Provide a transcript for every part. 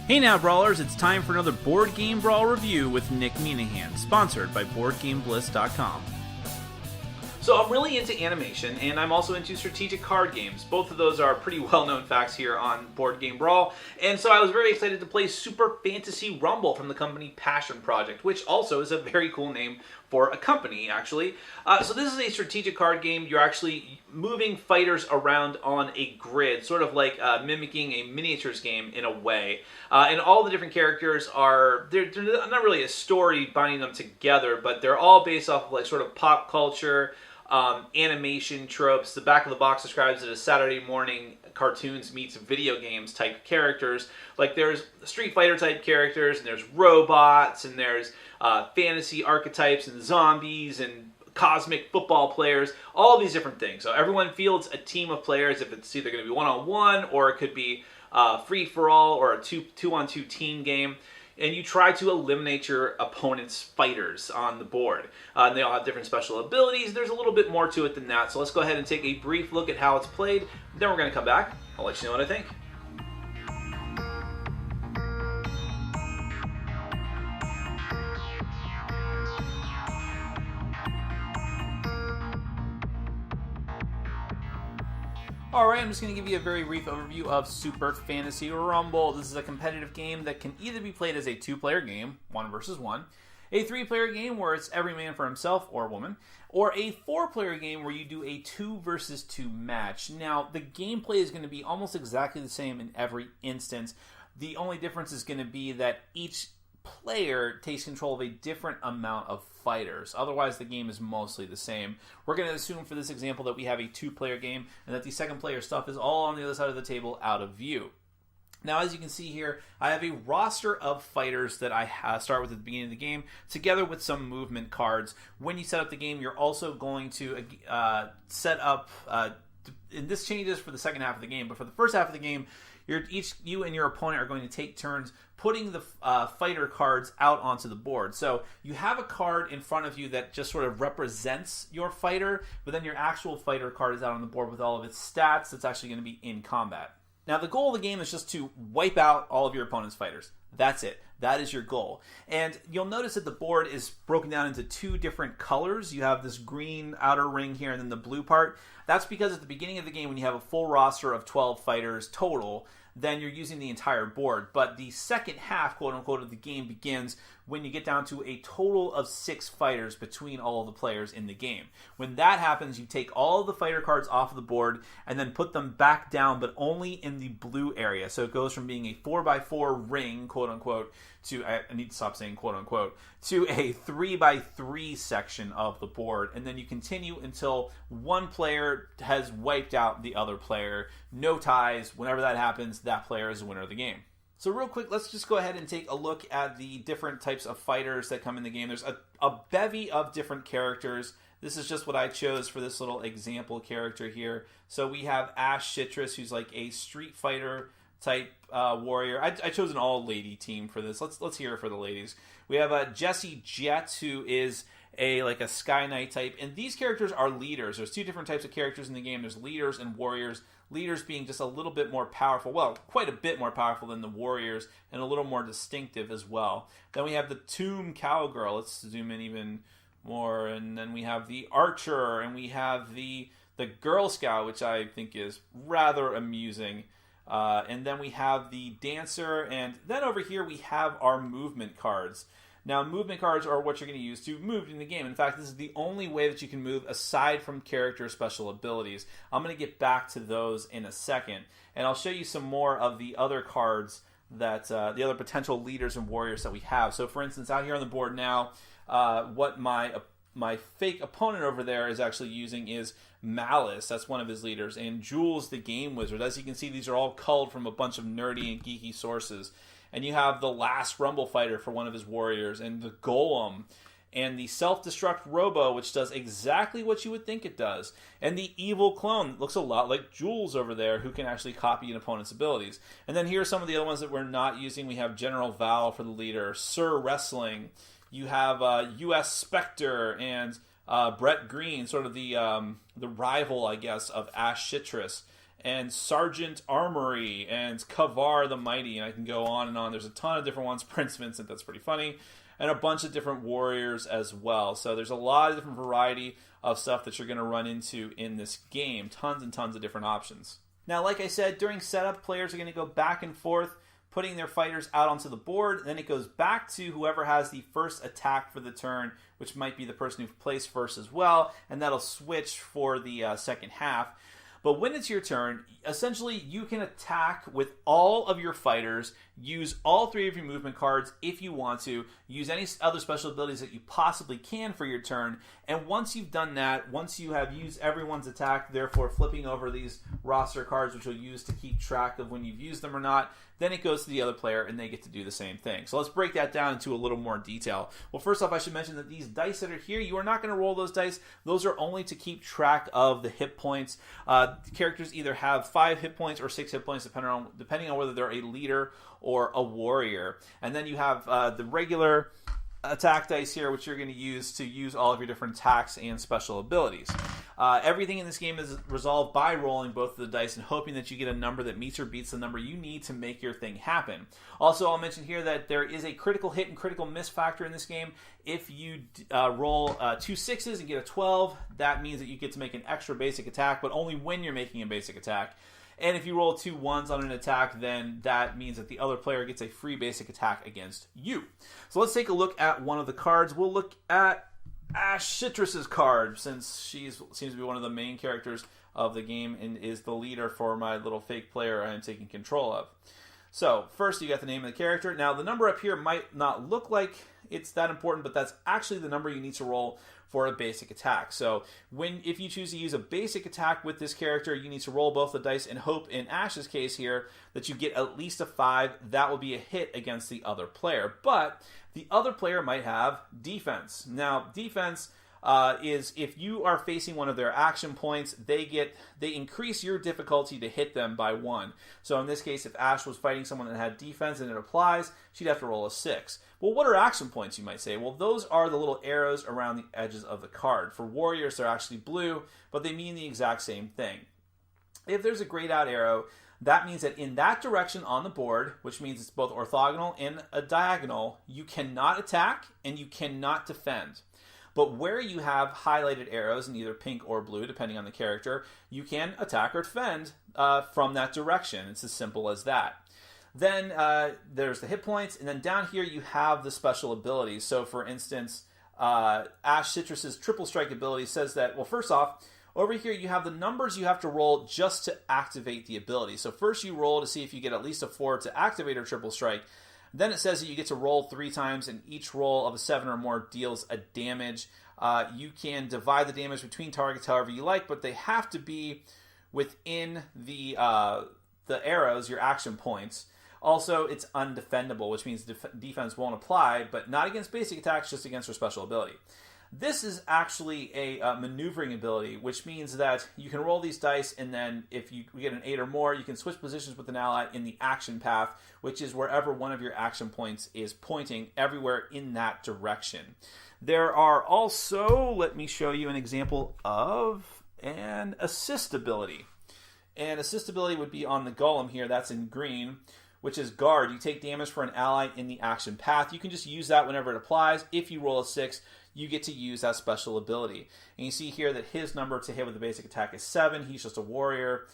Hey now, Brawlers, it's time for another Board Game Brawl review with Nick Minahan, sponsored by BoardGameBliss.com. So I'm really into animation, and I'm also into strategic card games. Both of those are pretty well-known facts here on Board Game Brawl, and so I was very excited to play Super Fantasy Rumble from the company Passion Project, which also is a very cool name for a company, actually. So this is a strategic card game. You're actually moving fighters around on a grid, sort of like mimicking a miniatures game in a way. And all the different characters are, they're not really a story binding them together, but they're all based off of like sort of pop culture, animation tropes. The back of the box describes it as Saturday morning cartoons meets video games type characters. Like there's Street Fighter type characters, and there's robots, and there's fantasy archetypes and zombies and cosmic football players, all these different things. So everyone fields a team of players, if it's either going to be one-on-one or it could be free-for-all or a two-on-two team game. And you try to eliminate your opponent's fighters on the board. And they all have different special abilities. There's a little bit more to it than that. So let's go ahead and take a brief look at how it's played. Then we're going to come back. I'll let you know what I think. Alright, I'm just going to give you a very brief overview of Super Fantasy Rumble. This is a competitive game that can either be played as a two-player game, 1 versus 1, a 3-player game where it's every man for himself or woman, or a 4-player game where you do a 2 versus 2 match. Now, the gameplay is going to be almost exactly the same in every instance. The only difference is going to be that each player takes control of a different amount of fighters. Otherwise, the game is mostly the same. We're going to assume for this example that we have a 2-player game and that the second player stuff is all on the other side of the table out of view. Now, as you can see here, I have a roster of fighters that I start with at the beginning of the game, together with some movement cards. When you set up the game, you're also going to set up, and this changes for the second half of the game, but for the first half of the game, you and your opponent are going to take turns putting the fighter cards out onto the board. So you have a card in front of you that just sort of represents your fighter, but then your actual fighter card is out on the board with all of its stats that's actually going to be in combat. Now, the goal of the game is just to wipe out all of your opponent's fighters. That's it. That is your goal. And you'll notice that the board is broken down into 2 different colors. You have this green outer ring here and then the blue part. That's because at the beginning of the game, when you have a full roster of 12 fighters total, then you're using the entire board. But the second half, quote-unquote, of the game begins when you get down to a total of 6 fighters between all of the players in the game. When that happens, you take all of the fighter cards off of the board and then put them back down, but only in the blue area. So it goes from being a 4x4 ring, quote-unquote, to, I need to stop saying quote-unquote, to a 3x3 section of the board. And then you continue until one player has wiped out the other player. No ties. Whenever that happens, that player is the winner of the game. So real quick, let's just go ahead and take a look at the different types of fighters that come in the game. There's a bevy of different characters. This is just what I chose for this little example character here. So we have Ash Citrus, who's like a Street Fighter type warrior. I chose an all-lady team for this. Let's hear it for the ladies. We have Jessie Jet, who is a Sky Knight type, and these characters are leaders. There's 2 different types of characters in the game. There's leaders and warriors. Leaders being just a little bit more powerful, well, quite a bit more powerful than the warriors, and a little more distinctive as well. Then we have the Tomb Cowgirl. Let's zoom in even more, and then we have the Archer, and we have the Girl Scout, which I think is rather amusing. And then we have the Dancer, and then over here we have our movement cards. Now, movement cards are what you're going to use to move in the game. In fact, this is the only way that you can move aside from character special abilities. I'm going to get back to those in a second, and I'll show you some more of the other cards that the other potential leaders and warriors that we have. So, for instance, out here on the board now, what my fake opponent over there is actually using is Malice. That's one of his leaders, and Jules the Game Wizard. As you can see, these are all culled from a bunch of nerdy and geeky sources. And you have the Last Rumble Fighter for one of his warriors, and the Golem, and the Self-Destruct Robo, which does exactly what you would think it does, and the Evil Clone. Looks a lot like Jules over there, who can actually copy an opponent's abilities. And then here are some of the other ones that we're not using. We have General Val for the leader, Sir Wrestling. You have U.S. Spectre and Brett Green, sort of the rival, I guess, of Ash Citrus. and Sergeant Armory, and Kavar the Mighty, and I can go on and on. There's a ton of different ones. Prince Vincent, that's pretty funny. And a bunch of different warriors as well. So there's a lot of different variety of stuff that you're going to run into in this game. Tons and tons of different options. Now, like I said, during setup, players are going to go back and forth, putting their fighters out onto the board. Then it goes back to whoever has the first attack for the turn, which might be the person who plays first as well, and that'll switch for the second half. But when it's your turn, essentially you can attack with all of your fighters, use all 3 of your movement cards if you want to, use any other special abilities that you possibly can for your turn, and once you've done that, once you have used everyone's attack, therefore flipping over these roster cards, which you'll use to keep track of when you've used them or not, then it goes to the other player and they get to do the same thing. So let's break that down into a little more detail. Well, first off, I should mention that these dice that are here, you are not going to roll those dice. Those are only to keep track of the hit points. The characters either have 5 hit points or 6 hit points, depending on whether they're a leader or a warrior. And then you have the regular attack dice here, which you're going to use all of your different attacks and special abilities. Everything in this game is resolved by rolling both of the dice and hoping that you get a number that meets or beats the number you need to make your thing happen. Also, I'll mention here that there is a critical hit and critical miss factor in this game. If you roll 2 6s and get a 12, that means that you get to make an extra basic attack, but only when you're making a basic attack. And if you roll 2 1s on an attack, then that means that the other player gets a free basic attack against you. So let's take a look at one of the cards. We'll look at Ash Citrus's card, since she seems to be one of the main characters of the game and is the leader for my little fake player I am taking control of. So first you got the name of the character. Now the number up here might not look like it's that important, but that's actually the number you need to roll for a basic attack. So if you choose to use a basic attack with this character, you need to roll both the dice and hope, in Ash's case here, that you get at least a 5. That will be a hit against the other player. But the other player might have defense. Now, defense is if you are facing one of their action points, they increase your difficulty to hit them by 1. So in this case, if Ash was fighting someone that had defense and it applies, she'd have to roll a 6. Well, what are action points, you might say? Well, those are the little arrows around the edges of the card. For warriors, they're actually blue, but they mean the exact same thing. If there's a grayed out arrow, that means that in that direction on the board, which means it's both orthogonal and a diagonal, you cannot attack and you cannot defend. But where you have highlighted arrows in either pink or blue, depending on the character, you can attack or defend from that direction. It's as simple as that. Then there's the hit points, and then down here you have the special abilities. So for instance, Ash Citrus's triple strike ability says that, well, first off, over here you have the numbers you have to roll just to activate the ability. So first you roll to see if you get at least a 4 to activate her triple strike. Then it says that you get to roll 3 times, and each roll of a 7 or more deals a damage. You can divide the damage between targets however you like, but they have to be within the arrows, your action points. Also, it's undefendable, which means defense won't apply, but not against basic attacks, just against her special ability. This is actually a maneuvering ability, which means that you can roll these dice, and then if you get an 8 or more, you can switch positions with an ally in the action path, which is wherever one of your action points is pointing, everywhere in that direction. There are also, let me show you an example of an assist ability. An assist ability would be on the golem here, that's in green, which is guard. You take damage for an ally in the action path. You can just use that whenever it applies. If you roll a 6, you get to use that special ability. And you see here that his number to hit with the basic attack is 7. He's just a warrior.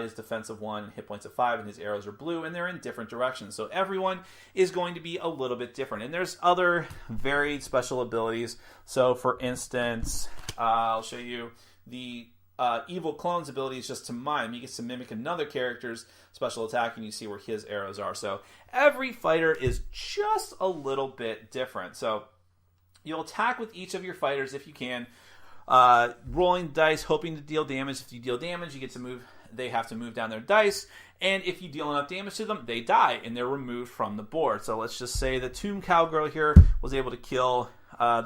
His defensive 1, hit points of 5, and his arrows are blue, and they're in different directions. So everyone is going to be a little bit different. And there's other varied special abilities. So for instance, I'll show you the Evil Clone's ability is just to mime. He gets to mimic another character's special attack, and you see where his arrows are. So every fighter is just a little bit different. So you'll attack with each of your fighters if you can, rolling dice, hoping to deal damage. If you deal damage, you get to move. They have to move down their dice, and if you deal enough damage to them, they die, and they're removed from the board. So let's just say the Tomb Cowgirl here was able to kill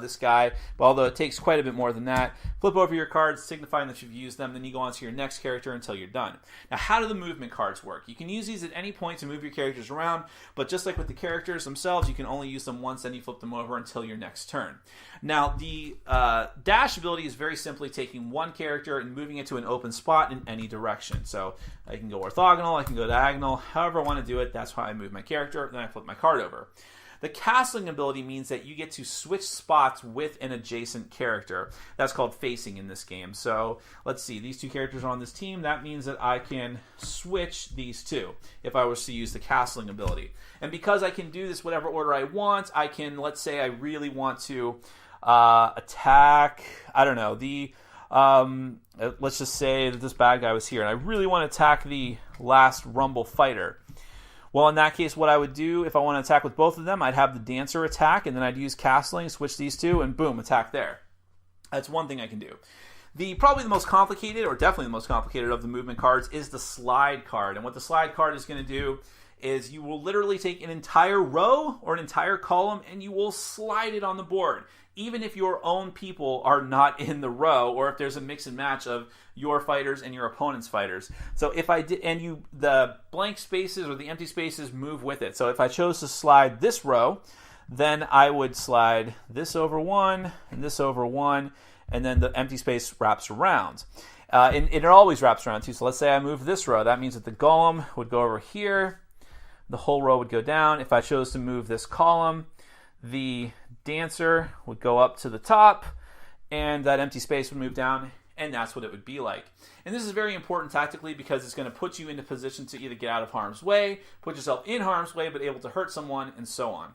this guy, but although it takes quite a bit more than that. Flip over your cards, signifying that you've used them, then you go on to your next character until you're done. Now, how do the movement cards work? You can use these at any point to move your characters around, but just like with the characters themselves, you can only use them once, then you flip them over until your next turn. Now, the dash ability is very simply taking one character and moving it to an open spot in any direction. So I can go orthogonal, I can go diagonal, however I want to do it, that's how I move my character, then I flip my card over. The castling ability means that you get to switch spots with an adjacent character. That's called facing in this game. So let's see, these two characters are on this team. That means that I can switch these two if I was to use the castling ability. And because I can do this whatever order I want, I can, let's say I really want to attack, I don't know, let's just say that this bad guy was here, and I really want to attack the last Rumble fighter. Well, in that case, what I would do, if I want to attack with both of them, I'd have the Dancer attack, and then I'd use Castling, switch these two, and boom, attack there. That's one thing I can do. Probably the most complicated, or definitely the most complicated of the movement cards, is the Slide card. And what the Slide card is going to do is you will literally take an entire row or an entire column, and you will slide it on the board, even if your own people are not in the row, or if there's a mix and match of your fighters and your opponent's fighters. So if I did, and the blank spaces or the empty spaces move with it. So if I chose to slide this row, then I would slide this over one and this over one, and then the empty space wraps around. And it always wraps around too. So let's say I move this row. That means that the golem would go over here. The whole row would go down. If I chose to move this column, the Dancer would go up to the top, and that empty space would move down, and that's what it would be like. And this is very important tactically because it's going to put you into position to either get out of harm's way, put yourself in harm's way, but able to hurt someone, and so on.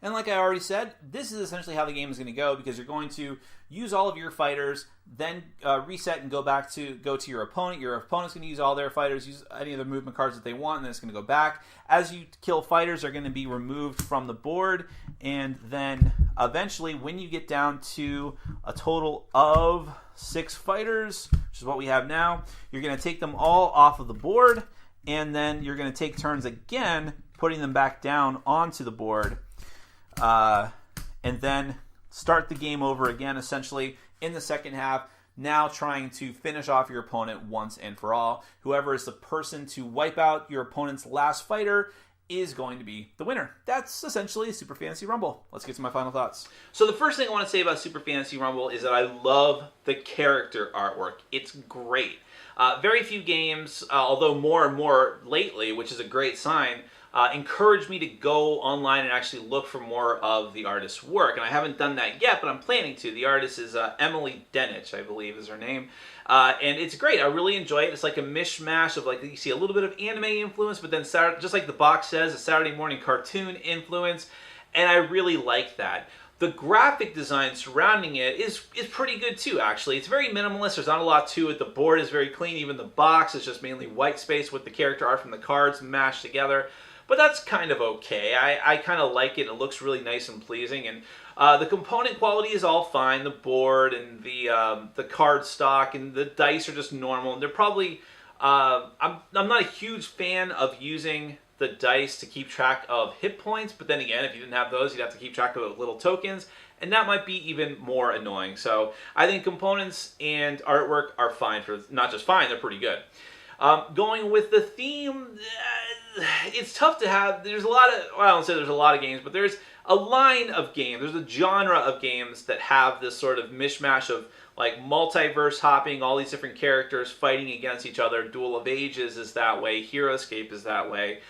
And like I already said, this is essentially how the game is going to go, because you're going to use all of your fighters, then reset and go to your opponent. Your opponent's going to use all their fighters, use any of the movement cards that they want, and then it's going to go back. As you kill fighters, are going to be removed from the board, and then eventually, when you get down to a total of 6 fighters, which is what we have now, you're going to take them all off of the board, and then you're going to take turns again, putting them back down onto the board. And then start the game over again, essentially, in the second half, now trying to finish off your opponent once and for all. Whoever is the person to wipe out your opponent's last fighter is going to be the winner. That's essentially Super Fantasy Rumble. Let's get to my final thoughts. So the first thing I want to say about Super Fantasy Rumble is that I love the character artwork. It's great. Very few games, although more and more lately, which is a great sign, encouraged me to go online and actually look for more of the artist's work. And I haven't done that yet, but I'm planning to. The artist is Emily Denich, I believe is her name. And it's great. I really enjoy it. It's like a mishmash of, like, you see a little bit of anime influence, but then just like the box says, a Saturday morning cartoon influence. And I really like that. The graphic design surrounding it is pretty good too, actually. It's very minimalist. There's not a lot to it. The board is very clean. Even the box is just mainly white space with the character art from the cards mashed together. But that's kind of okay. I kind of like it. It looks really nice and pleasing. And the component quality is all fine. The board and the card stock and the dice are just normal. And they're probably... I'm not a huge fan of using the dice to keep track of hit points. But then again, if you didn't have those, you'd have to keep track of little tokens. And that might be even more annoying. So I think components and artwork are fine. Not just fine, they're pretty good. Going with the theme... it's tough to have. There's a lot of, well, I don't say there's a lot of games, but there's a line of games. There's a genre of games that have this sort of mishmash of, like, multiverse hopping, all these different characters fighting against each other. Duel of Ages is that way. Heroescape is that way.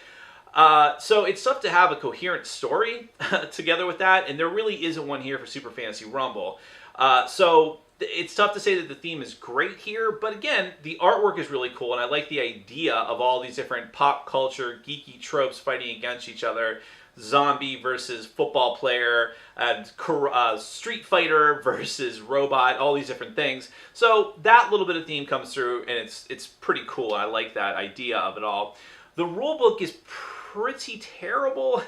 So it's tough to have a coherent story together with that, and there really isn't one here for Super Fantasy Rumble. So it's tough to say that the theme is great here, but again, the artwork is really cool, and I like the idea of all these different pop culture, geeky tropes fighting against each other. Zombie versus football player, and Street Fighter versus robot, all these different things. So that little bit of theme comes through, and it's pretty cool. I like that idea of it all. The rulebook is pretty terrible.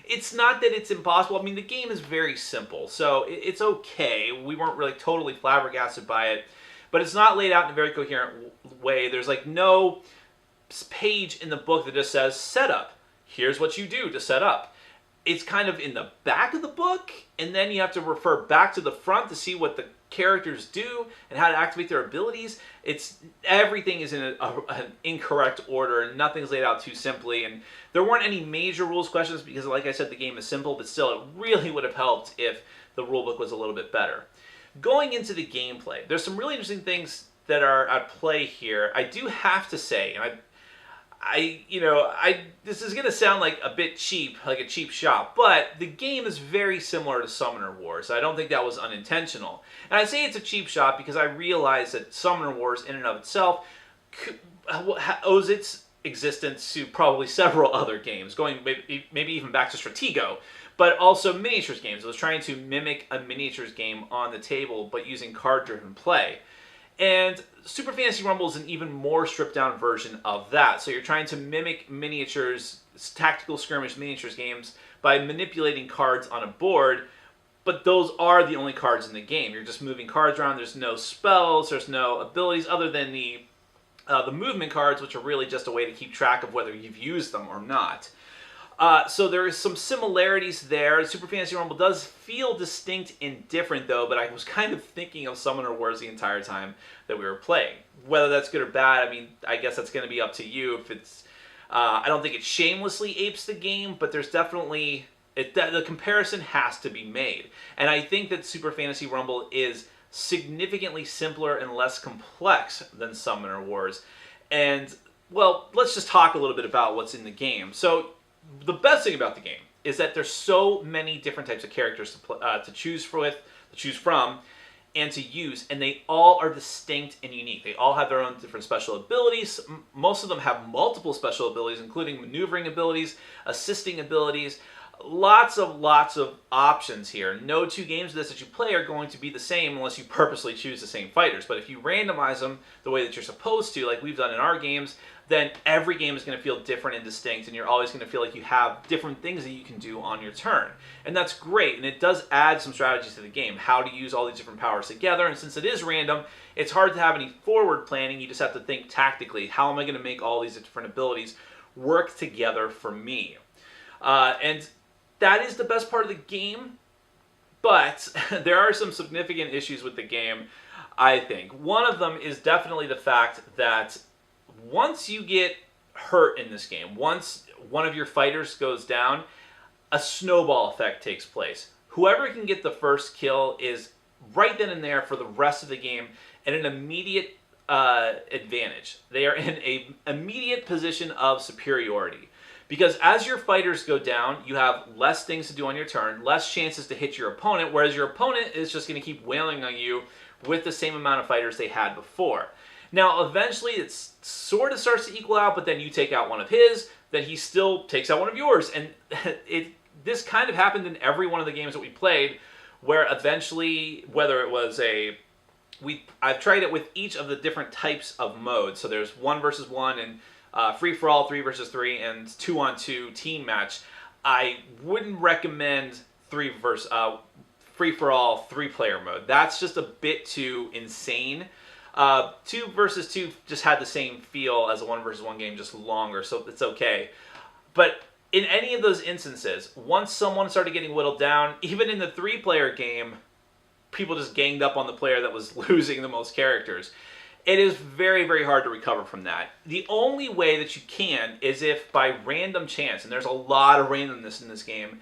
It's not that it's impossible. I mean, the game is very simple, so it's okay. We weren't really totally flabbergasted by it, but it's not laid out in a very coherent way. There's like no page in the book that just says setup. Here's what you do to set up. it's kind of in the back of the book, and then you have to refer back to the front to see what the characters do and how to activate their abilities. Everything is in an incorrect order, and nothing's laid out too simply. And there weren't any major rules questions because, like I said, the game is simple, but still, it really would have helped if the rulebook was a little bit better. Going into the gameplay, there's some really interesting things that are at play here. I do have to say, and this is going to sound like a bit cheap, like a cheap shot, but the game is very similar to Summoner Wars. I don't think that was unintentional. And I say it's a cheap shot because I realize that Summoner Wars in and of itself owes its existence to probably several other games, going maybe even back to Stratego, but also miniatures games. It was trying to mimic a miniatures game on the table, but using card-driven play. And Super Fantasy Rumble is an even more stripped-down version of that. So you're trying to mimic miniatures, tactical skirmish miniatures games by manipulating cards on a board, but those are the only cards in the game. You're just moving cards around. There's no spells. There's no abilities other than the movement cards, which are really just a way to keep track of whether you've used them or not. So there is some similarities there. Super Fantasy Rumble does feel distinct and different, though, but I was kind of thinking of Summoner Wars the entire time that we were playing. Whether that's good or bad, I mean, I guess that's going to be up to you. If it's, I don't think it shamelessly apes the game, but there's definitely, the comparison has to be made. And I think that Super Fantasy Rumble is significantly simpler and less complex than Summoner Wars. And, well, let's just talk a little bit about what's in the game. So, the best thing about the game is that there's so many different types of characters to choose from, and to use, and they all are distinct and unique. They all have their own different special abilities. Most of them have multiple special abilities, including maneuvering abilities, assisting abilities. Lots of options here. No two games of this that you play are going to be the same unless you purposely choose the same fighters. But if you randomize them the way that you're supposed to, like we've done in our games, then every game is going to feel different and distinct, and you're always going to feel like you have different things that you can do on your turn. And that's great, and it does add some strategies to the game, how to use all these different powers together. And since it is random, it's hard to have any forward planning. You just have to think tactically, how am I going to make all these different abilities work together for me? And that is the best part of the game, but there are some significant issues with the game, I think. One of them is definitely the fact that once you get hurt in this game, once one of your fighters goes down, a snowball effect takes place. Whoever can get the first kill is right then and there for the rest of the game at an immediate advantage. They are in an immediate position of superiority. Because as your fighters go down, you have less things to do on your turn, less chances to hit your opponent, whereas your opponent is just going to keep wailing on you with the same amount of fighters they had before. Now, eventually, it sort of starts to equal out, but then you take out one of his, then he still takes out one of yours. And this kind of happened in every one of the games that we played, where eventually, whether it was I've tried it with each of the different types of modes. So there's 1 versus 1 and free-for-all, 3 versus 3, and 2-on-2 team match. I wouldn't recommend free-for-all 3-player mode. That's just a bit too insane. 2 versus 2 just had the same feel as a 1 versus 1 game, just longer, so it's okay. But in any of those instances, once someone started getting whittled down, even in the 3-player game, people just ganged up on the player that was losing the most characters. It is very, very hard to recover from that. The only way that you can is if by random chance, and there's a lot of randomness in this game,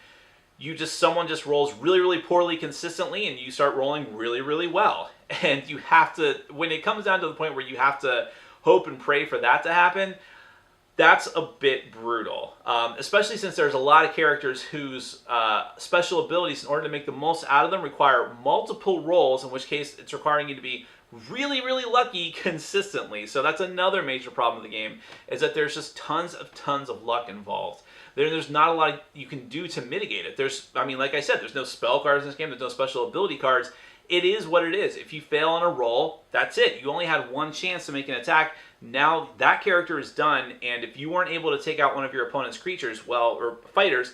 someone just rolls really, really poorly consistently, and you start rolling really, really well. And you have to, when it comes down to the point where you have to hope and pray for that to happen, that's a bit brutal. Especially since there's a lot of characters whose special abilities, in order to make the most out of them, require multiple rolls, in which case it's requiring you to be really, really lucky consistently. So that's another major problem of the game, is that there's just tons of luck involved. There's not a lot you can do to mitigate it. Like I said, there's no spell cards in this game, there's no special ability cards. It is what it is. If you fail on a roll, that's it. You only had one chance to make an attack. Now that character is done, and if you weren't able to take out one of your opponent's creatures, or fighters,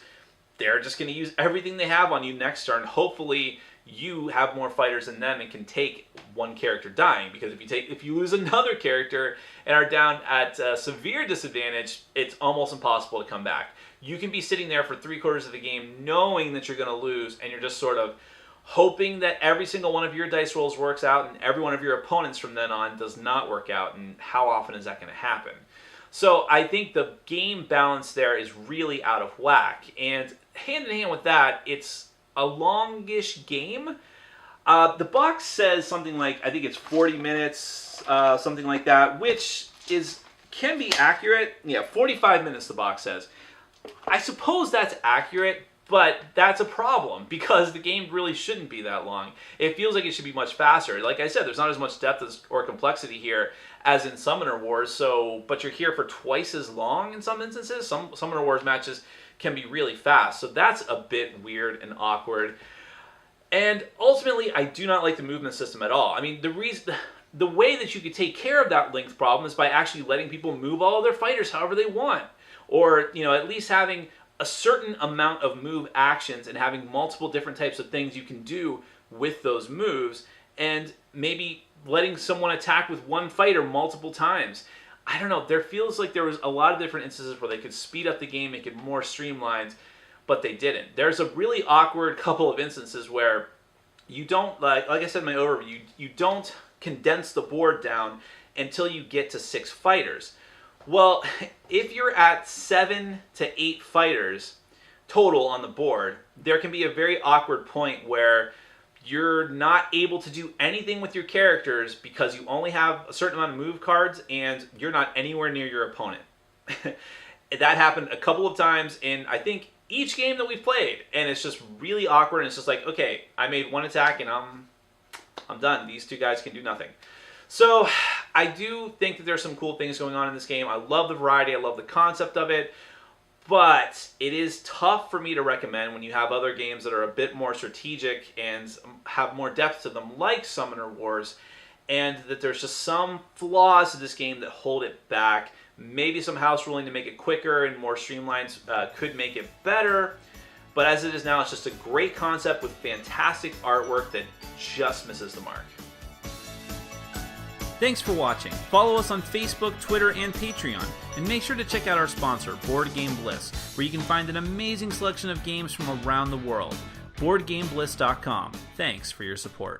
they're just going to use everything they have on you next turn. Hopefully you have more fighters than them and can take one character dying, because if you lose another character and are down at severe disadvantage, it's almost impossible to come back. you can be sitting there for 3/4 of the game knowing that you're going to lose, and you're just sort of hoping that every single one of your dice rolls works out and every one of your opponents from then on does not work out, and how often is that going to happen? So I think the game balance there is really out of whack, and hand in hand with that, it's a longish game. The box says something like, I think it's 40 minutes, something like that, which can be accurate. Yeah, 45 minutes the box says. I suppose that's accurate, but that's a problem because the game really shouldn't be that long. It feels like it should be much faster. Like I said, there's not as much depth or complexity here as in Summoner Wars, but you're here for twice as long in some instances. Some Summoner Wars matches can be really fast, so that's a bit weird and awkward. And ultimately, I do not like the movement system at all. I mean, the way that you could take care of that length problem is by actually letting people move all of their fighters however they want. Or, at least having a certain amount of move actions and having multiple different types of things you can do with those moves, and maybe letting someone attack with one fighter multiple times. I don't know, there feels like there was a lot of different instances where they could speed up the game, make it more streamlined, but they didn't. There's a really awkward couple of instances where you don't, like I said in my overview, you don't condense the board down until you get to 6 fighters. Well, if you're at 7 to 8 fighters total on the board, there can be a very awkward point where you're not able to do anything with your characters because you only have a certain amount of move cards and you're not anywhere near your opponent. That happened a couple of times in, I think, each game that we've played, and it's just really awkward, and it's just like, okay, I made one attack and I'm done. These two guys can do nothing. So I do think that there's some cool things going on in this game. I love the variety. I love the concept of it. But it is tough for me to recommend when you have other games that are a bit more strategic and have more depth to them, like Summoner Wars, and that there's just some flaws to this game that hold it back. Maybe some house ruling to make it quicker and more streamlined could make it better. But as it is now, it's just a great concept with fantastic artwork that just misses the mark. Thanks for watching. Follow us on Facebook, Twitter, and Patreon. And make sure to check out our sponsor, Board Game Bliss, where you can find an amazing selection of games from around the world. BoardGameBliss.com. Thanks for your support.